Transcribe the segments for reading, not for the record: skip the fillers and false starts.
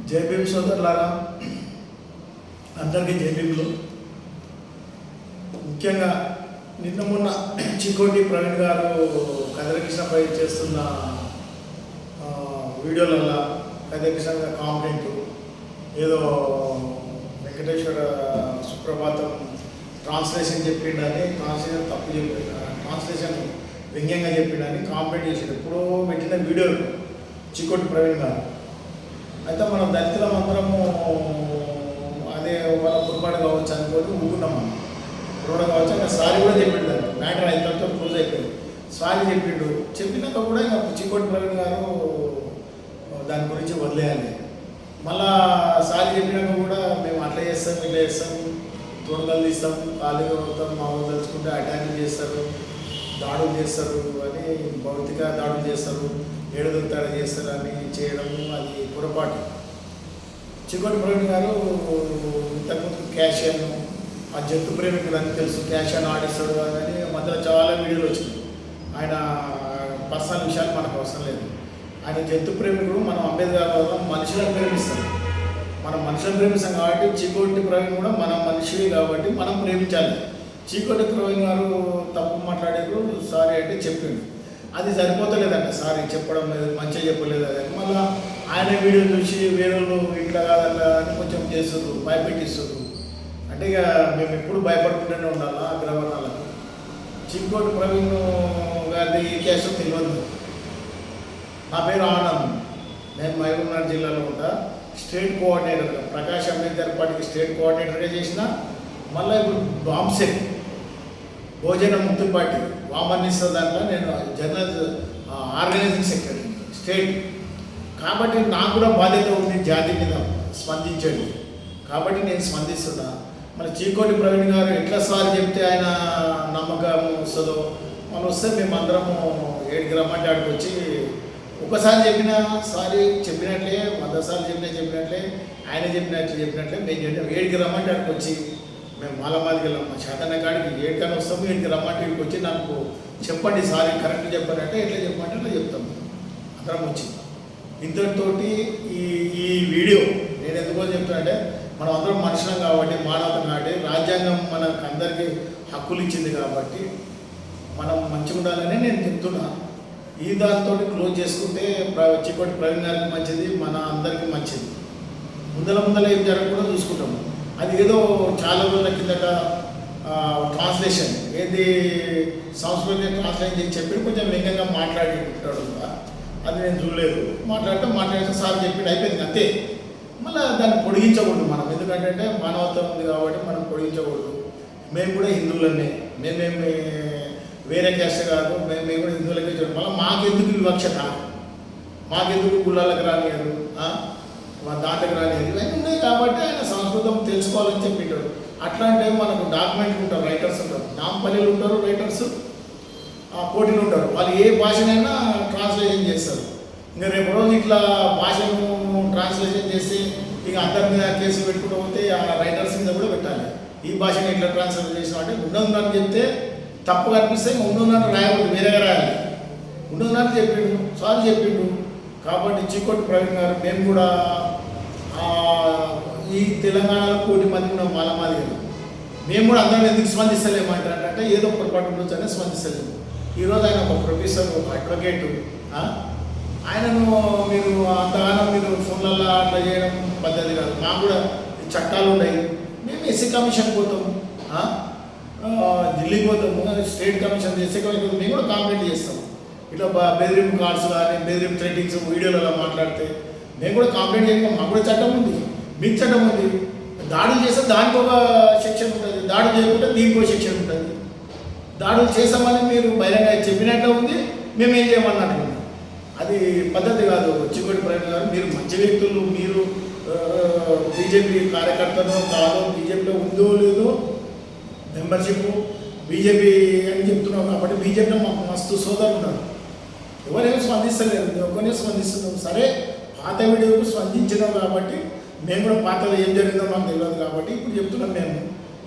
జై భీమ్ సోదరులారా, అందరికీ జై భీములు. ముఖ్యంగా నిన్న మొన్న చికోటి ప్రవీణ్ గారు కథలకృష్ణపై చేస్తున్న వీడియోలల్లో కథలకృష్ణ కాంప్లైంట్ ఏదో వెంకటేశ్వర సుప్రభాతం ట్రాన్స్లేషన్ చెప్పిండని, ట్రాన్స్లేషన్ తప్పు చెప్పి ట్రాన్స్లేషన్ వ్యంగ్యంగా చెప్పిండని కాంప్లైంట్ చేసాడు. ఎప్పుడో పెట్టిన వీడియోలు చికోటి ప్రవీణ్ గారు. అయితే మనం దళితులం అందరము అదే వాళ్ళ పొరపాటు కావచ్చు అనుకోని ఊరుకున్నాం. మనం పొరపాటు కావచ్చు అంటే సారీ కూడా చెప్పిండు. దాన్ని మ్యాటర్ అయినంత క్లోజ్ అయిపోయింది. సారీ చెప్పిండు. చెప్పినాక కూడా ఇంకా చికోటి ప్రవీణ్ గారు దాని గురించి వదిలేయాలి. మళ్ళా సారీ చెప్పినాక కూడా మేము అట్లా చేస్తాం, ఇట్లా చేస్తాం, తోడుగలు తీస్తాం, ఖాళీగా అవుతాం, మా వాళ్ళు తలుచుకుంటే అటాక్ చేస్తారు, దాడులు చేస్తారు అని, భౌతిక దాడులు చేస్తారు, ఏడుదొత్తాడు చేస్తారు అని చేయడము అది పొరపాటు. చికోటి ప్రవీణ్ గారు ఇంతకుముందు క్యాషియన్, ఆ జంతు ప్రేమికుడు అని తెలుసు, క్యాషియన్ ఆడిస్తాడు అని మధ్యలో చాలా వీడియోలు వచ్చినాయి. ఆయన పర్సనల్ విషయాలు మనకు అవసరం లేదు. ఆయన జంతు ప్రేమికుడు. మనం అంబేద్కర్ వల్ల మనుషులను ప్రేమిస్తాం. మనం మనుషులను ప్రేమిస్తాం కాబట్టి చికోటి ప్రవీణ్ కూడా మన మనిషి కాబట్టి మనం ప్రేమించాలి. చికోటి ప్రవీణ్ గారు తప్పు మాట్లాడారు, సారీ అంటే చెప్పిండు. అది సరిపోతలేదంట సారీ చెప్పడం లేదు, మంచిగా చెప్పలేదు. అది మళ్ళీ ఆయన వీడియో చూసి వేరే ఇట్లా కాదట్లా అని కొంచెం చేస్తారు, భయపెట్టిస్తారు. అంటే ఇక మేము ఎప్పుడు భయపడుకుంటూనే ఉండాలా అగ్రవర్ణాలకు. చికోటి ప్రవీణ్ గారిది ఏ కేసు తెలియదు. నా పేరు ఆనంద్, నేను మహబూబ్నగర్ జిల్లాలో ఉంటా. స్టేట్ కోఆర్డినేటర్గా, ప్రకాష్ అంబేద్కర్ పార్టీకి స్టేట్ కోఆర్డినేటర్గా చేసిన. మళ్ళీ ఇప్పుడు బాంసెట్ బహుజన ముక్తి పార్టీ వామనిస్త దాంట్లో నేను జనరల్ ఆర్గనైజింగ్ సెక్రటరీ స్టేట్. కాబట్టి నాకు కూడా బాధ్యత ఉంది జాతి మీద స్పందించండి. కాబట్టి నేను స్పందిస్తున్నా. మన చికోటి ప్రవీణ్ గారు ఎట్లా సారి చెప్తే ఆయన నమ్మకం వస్తుందో, మనం వస్తే మేమందరము 7 గ్రామానికి ఆడికి వచ్చి ఒకసారి చెప్పినా సారీ చెప్పినట్లే, 100 సార్లు చెప్పినట్లే, ఆయన చెప్పినట్లే మేము 7 గ్రామానికి ఆడికి వచ్చి మేము మాలమాదికి వెళ్ళాం. మా చేతన కాడికి 7 కానీ వస్తాము, 7 గ్రామానికి ఇక్కడికి వచ్చి నాకు చెప్పండి సారీ కరెక్ట్ చెప్పారంటే ఎట్లా చెప్పమంటే అట్లా చెప్తాము. అందరం వచ్చి ఇంతటితోటి ఈ వీడియో నేను ఎందుకో చెప్తానంటే, మనం అందరం మనుషులం కాబట్టి, మానవతం కాబట్టి, రాజ్యాంగం మనకు అందరికీ హక్కులు ఇచ్చింది కాబట్టి మనం మంచిగా ఉండాలని నేను చెప్తున్నా. ఈ దాంతో క్లోజ్ చేసుకుంటే చికోటి ప్రవీణ్ గారికి మంచిది, మన అందరికీ మంచిది. ముందల ఏం జరగకుండా చూసుకుంటాము. అది ఏదో చాలా రోజుల కిందట ట్రాన్స్లేషన్ ఏది సంస్కృతి ట్రాన్స్లేషన్ చేసి చెప్పి కొంచెం వ్యంగ్యంగా మాట్లాడి ఉంటాడు. అది నేను చూడలేదు. మాట్లాడితే సార్ చెప్పిండు, అయిపోయింది అంతే. మళ్ళీ దాన్ని పొడిగించకూడదు మనం. ఎందుకంటే మానవత్వం ఉంది కాబట్టి మనం పొడిగించకూడదు. మేము కూడా హిందువులనే, మేమేమి వేరే క్యాస్ట్ కాదు, మేము కూడా హిందువులకే చూడండి. మళ్ళీ మాకెందుకు వివక్షత, మాకెందుకు కులాలకు రానియరు, దాంట్లోకి రానియరు, ఇవన్నీ ఉన్నాయి కాబట్టి ఆయన సంస్కృతం తెలుసుకోవాలని చెప్పింటాడు. అట్లాంటి మనకు డాక్యుమెంట్లు ఉంటారు, రైటర్స్ ఉంటారు, నాంపల్లిలు ఉంటారు, రైటర్స్ పోటీలు ఉంటారు. వాళ్ళు ఏ భాషనైనా ట్రాన్స్లేషన్ చేస్తారు. ఇంకా రేపు రోజు ఇట్లా భాషను ట్రాన్స్లేషన్ చేసి ఇక అందరి మీద కేసు పెట్టుకుంటూ పోతే ఆ రైటర్స్ మీద కూడా పెట్టాలి. ఈ భాషను ఇట్లా ట్రాన్స్లేట్ చేసాం అంటే ఉండదని చెప్తే తప్పు కనిపిస్తే ఉండదని రాయకూడదు, వేరేగా రాయాలి. ఉండదని చెప్పిండు, సారీ చెప్పిండు. కాబట్టి చికోటి ప్రవీణ్ గారు మేము కూడా ఈ తెలంగాణలో 1 కోటి మంది ఉన్నాం మాలమాదిగలు. మేము కూడా అందరం ఎందుకు స్పందిస్తలేమంటారంటే ఏదో పొరపాటు ఉండొచ్చు అని స్పందిస్తలేము. ఈరోజు ఆయన ఒక ప్రొఫెసర్, ఒక అడ్వకేటు, ఆయనను మీరు అంతగానో మీరు ఫోన్లలో అట్లా చేయడం పద్ధతి కాదు. మాకు కూడా చట్టాలు ఉన్నాయి. మేము ఎస్సీ కమిషన్ పోతాం, ఢిల్లీకి పోతాము, స్టేట్ కమిషన్ ఎస్సీ కమిషన్ మేము కూడా కాంప్లైంట్ చేస్తాం. ఇట్లా బెదిరింపు కార్డ్స్ కానీ బెదిరింపు థ్రెటింగ్స్ వీడియోలలో మాట్లాడితే మేము కూడా కాంప్లైంట్ చేయడం. మాకు కూడా చట్టం ఉంది, మీకు చట్టం ఉంది. దాడులు చేస్తే దానికి ఒక సెక్షన్ ఉంటుంది, దాడులు చేయకుంటే దీనికి ఒక సెక్షన్ ఉంటుంది. దాడులు చేసామని మీరు బహిరంగ చెప్పినట్టు ఉంది, మేము ఏం చేయమన్నట్టు ఉంది. అది పద్ధతి కాదు. చికోటి ప్రవీణ్ గారు మీరు మంచి వ్యక్తులు, మీరు బీజేపీ కార్యకర్తలు కాదు, బీజేపీలో ఉందో లేదో మెంబర్షిప్ బీజేపీ అని చెప్తున్నాం కాబట్టి బీజేపీలో మాకు మస్తు సోదరులు ఉన్నారు. ఎవరేమో స్పందిస్తలేదు, ఎవరినే స్పందిస్తున్నాం. సరే పాత వీడియోకు స్పందించినాం కాబట్టి మేము కూడా పాతలో ఏం జరిగిందో మాకు తెలియదు కాబట్టి ఇప్పుడు చెప్తున్నాం. మేము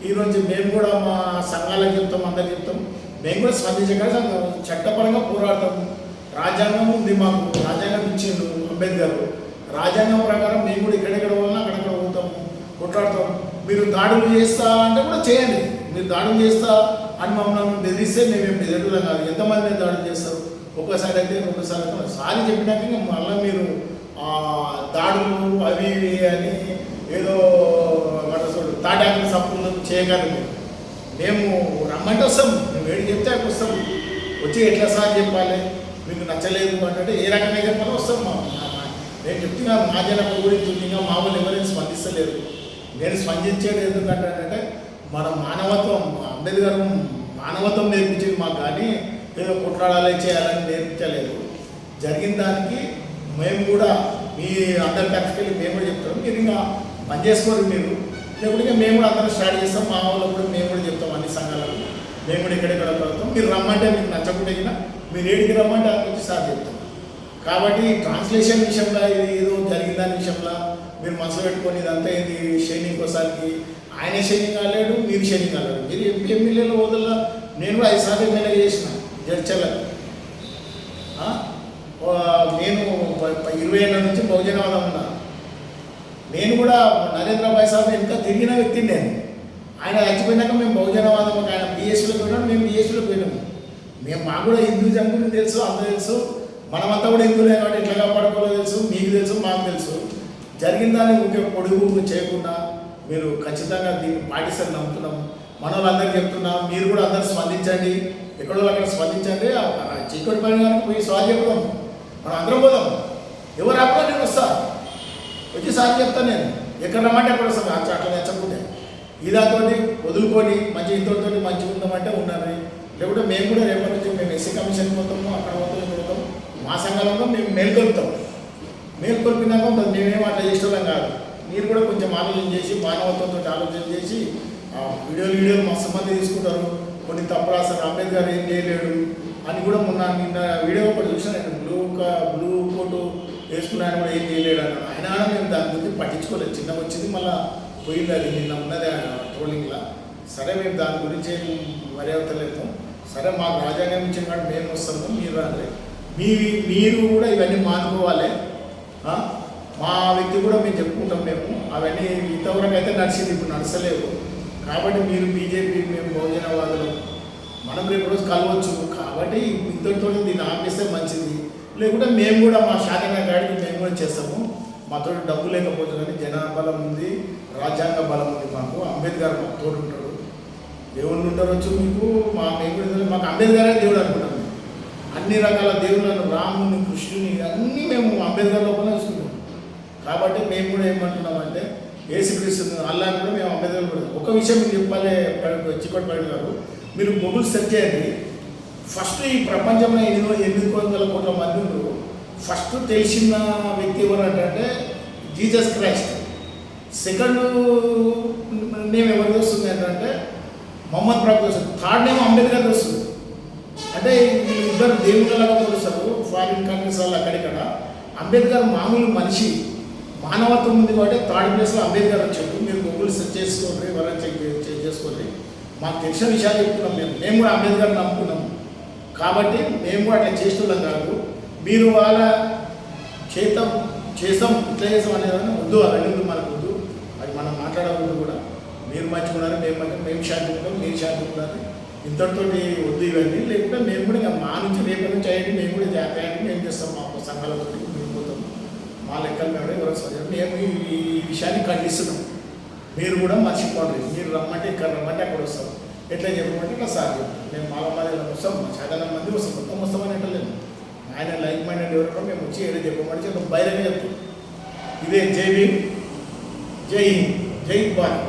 ఈరోజు మేము కూడా మా సంఘాలకు చెప్తాం, అందరికి చెప్తాం. మేము కూడా స్పందించగల చట్టపరంగా పోరాడతాము. రాజ్యాంగం ఉంది మాకు, రాజ్యాంగం ఇచ్చిండు అంబేద్కర్. రాజ్యాంగం ప్రకారం మేము కూడా ఎక్కడెక్కడ పోవాలన్నా అక్కడెక్కడ పోతాము, కొట్లాడతాం. మీరు దాడులు చేస్తా అంటే కూడా చేయండి. మీరు దాడులు చేస్తా అని మమ్మల్ని బెదిరిస్తే మేము బెదిరడం కాదు. ఎంతమంది మీద దాడులు చేస్తారు? ఒక్కసారి అయితే 2 సార్లు సారి చెప్పినాక ఇంకా మళ్ళీ మీరు దాడులు అవి ఇవి అని ఏదో తాటాకులు సప్పులు చేయగలరు. మేము రమ్మంటే వస్తాం, మేము ఏడు చెప్తే అక్కడ వస్తాం. వచ్చి ఎట్లా సార్ చెప్పాలి, మీకు నచ్చలేదు అంటే ఏ రకంగా చెప్పాలో వస్తాం. నేను చెప్తున్నా మా జనపద గురించి ఇంకా మామూలు ఎవరైనా స్పందిస్తలేరు. నేను స్పందించేది ఎందుకంటే మన మానవత్వం, అంబేద్కర్ మానవత్వం నేర్పించింది మాకు, కానీ ఏదో కొట్లాడాలి చేయాలని నేర్పించలేదు. జరిగిన దానికి మేము కూడా మీ అందరి తరఫుకెళ్ళి మేము కూడా చెప్తాం. మీరు ఇంకా పని చేసుకోరు మీరు, లేకపోతే మేము కూడా అందరం స్టార్ట్ చేస్తాం. మా వాళ్ళకు కూడా మేము కూడా చెప్తాం, అన్ని సంఘాలకు మేము కూడా ఎక్కడెక్కడ కలుగుతాం. మీరు రమ్మంటే మీకు నచ్చకుండా మీరు ఏడికి రమ్మంటే అక్కడికి వచ్చి సార్ చెప్తాం. కాబట్టి ట్రాన్స్లేషన్ విషయంలో ఇది ఏదో జరిగిన దాని విషయంలో మీరు మనసులో పెట్టుకొని ఇదంతా ఇది షైనింగ్ కోసానికి ఆయన షైనింగ్ కాలేడు, మీరు షైనింగ్ కాలేడు. మీరు ఎమ్మెల్యేల హోదాలో నేను కూడా 5 సార్లు ఎమ్మెల్యే చేసిన జడ్చర్లకు. నేను 20 ఏళ్ళ నుంచి బహుజనవాదం ఉన్నా. నేను కూడా నరేంద్ర భాయ్ సాబ్ ఎంత తిరిగిన వ్యక్తిని నేను. ఆయన చచ్చిపోయినాక మేము బహుజనవాదం, ఆయన బీఎస్పీలో పోయినాం, మేము బీఎస్పీలో పోయినాము. మాకు కూడా హిందూజం గురించి తెలుసు, అందరూ తెలుసు. మనమంతా కూడా హిందువులే కాబట్టి ఎట్లా కాపాడుకోవాలో తెలుసు, మీకు తెలుసు, మాకు తెలుసు. జరిగిన దాన్ని ఊరికే పొడుగు చేయకుండా మీరు ఖచ్చితంగా దీన్ని పాటిస్తారు నమ్ముతున్నాం. మన వాళ్ళందరికీ చెప్తున్నాం, మీరు కూడా అందరూ స్పందించండి, ఎక్కడో అక్కడ స్పందించండి. చీకటి పని కానీ పోయి సార్ చెప్తాం, మనం అందరం పోదాం. ఎవరు అప్పుడు నేను వస్తా, వచ్చి సార్ చెప్తాను. నేను ఎక్కడ రమ్మంటే అక్కడ వస్తాను. అట్లా నచ్చకుంటే ఇదాతో వదులుకొని మంచి ఇంతటితో మంచిగా ఉందామంటే ఉండాలి. లేకుంటే మేము కూడా రేపటి నుంచి మేము ఎస్సీ కమిషన్ పోతాము, అక్కడ పోతాం. మా సంఘాలలో మేము మేల్కొల్పుతాం. మేల్కొల్పినాక ఉంటుంది. మేమేం అట్లా చేసేవాళ్ళం కాదు. మీరు కూడా కొంచెం ఆలోచన చేసి మానవత్వంతో ఆలోచన చేసి వీడియోలు మస్తు మంది తీసుకుంటారు. కొన్ని తప్పు రాస్తారు, అంబేద్కర్ ఏం చేయలేడు అని కూడా నిన్న వీడియో ఒకటి చూసాను. బ్లూ కోటు వేసుకున్నాను కూడా ఏం చేయలేడు అన్నాడు. అయినా మేము దాని గురించి పట్టించుకోలేదు. చిన్నగా వచ్చింది మళ్ళీ పోయింది, అది నిన్న ఉన్నది ట్రోలింగ్లో. సరే మేము దాని గురించి ఏం మర్యాదలేదు. సరే మాకు రాజ్యాంగం ఇచ్చిన కాదు మేము వస్తాము, మీరు రాలే. మీరు కూడా ఇవన్నీ మానుకోవాలి. మా వ్యక్తి కూడా మేము చెప్పుకుంటాం. మేము అవన్నీ ఇంతవరకు అయితే నడిచింది, ఇప్పుడు నడచలేవు. కాబట్టి మీరు బీజేపీ, మేము బహుజనవాదులు, మనం రేపు రోజు కలవచ్చు. కాబట్టి ఇంతటితో దీన్ని ఆపేస్తే మంచిది. లేకుంటే మేము కూడా మా శాఖన కాడికి మేము కూడా చేస్తాము. మాతో డబ్బు లేకపోతే కానీ జనాబలం ఉంది, రాజ్యాంగ బలం ఉంది. మాకు అంబేద్కర్ మాకు తోడు ఉంటాడు. దేవుళ్ళు ఉంటారు వచ్చు మీకు. మేము కూడా మాకు అంబేద్కరే దేవుడు అనుకుంటాం. అన్ని రకాల దేవుళ్ళను, రాముని, కృష్ణుని అన్నీ మేము అంబేద్కర్ లోపల చూస్తున్నాం. కాబట్టి మేము కూడా ఏమంటున్నామంటే యేసుక్రీస్తు అల్లాని కూడా మేము అంబేద్కర్ కూడా. ఒక విషయం మీకు చెప్పాలి చిక్కటి గారు, మీరు గూగుల్ సెర్చ్ చేయండి. ఫస్ట్ ఈ ప్రపంచంలో 800 కోట్ల మంది ఉన్నారు. ఫస్ట్ తెలిసిన వ్యక్తి ఎవరు అంటే జీసస్ క్రైస్ట్. సెకండ్ నేమ్ ఎవరికి వస్తుంది అంటే మొహమ్మద్ ప్రవక్త వస్తుంది. థర్డ్ నేమ్ అంబేద్కర్ వస్తుంది. అంటే వీళ్ళిద్దరు దేవుళ్ళలాగా కొలుస్తారు ఫారిన్ కంట్రీస్ వాళ్ళు అక్కడిక్కడ. అంబేద్కర్ మామూలు మనిషి, మానవత్వం ఉంది కాబట్టి థర్డ్ ప్లేస్లో అంబేద్కర్ వచ్చాడు. మీరు గూగుల్ సెర్చ్ చేసుకోండి, ఎవరైనా చెక్ చేసుకోండి. మాకు తెలిసిన విషయాలు చెప్తున్నాం. మేము కూడా అంబేద్కర్ నమ్ముకున్నాం. కాబట్టి మేము కూడా అట్లా చేస్తున్నాం కాదు. మీరు వాళ్ళ చేస్తాం ఇట్లా చేస్తాం అనేది వద్దు. అవన్నీ మనకు వద్దు, అది మనం మాట్లాడకూడదు కూడా. మీరు మంచిగా ఉన్నారు, మేము శాంతి ఉంటాం, మీరు శాంతి ఉన్నారు. ఇంతటితో వద్దు ఇవన్నీ. లేకుంటే మేము కూడా ఇంకా మా నుంచి రేపటి నుంచి అయ్యండి, మేము కూడా జాగ్రత్త మేము చేస్తాం. మా సంఘాలతో మేము పోతాం. మా లెక్కలు మేము ఎవరికి సరిగ్గా మేము ఈ విషయాన్ని ఖండిస్తున్నాం. మీరు కూడా మర్చిపోండి. మీరు రమ్మంటే ఇక్కడ రమ్మంటే అక్కడ వస్తాం. ఎట్లా చెప్పమంటే ఇట్లా సార్ మేము మాలమాది వస్తాం, చాలా మంది వస్తాం, మొత్తం వస్తామని ఎట్లేదు. ఆయన లైక్ మైండెడ్ ఎవరు మేము వచ్చి ఏదో చెప్పమంటే బయటనే చెప్తాం. ఇదే జై భీమ్, జై హింద్, జై భారత్.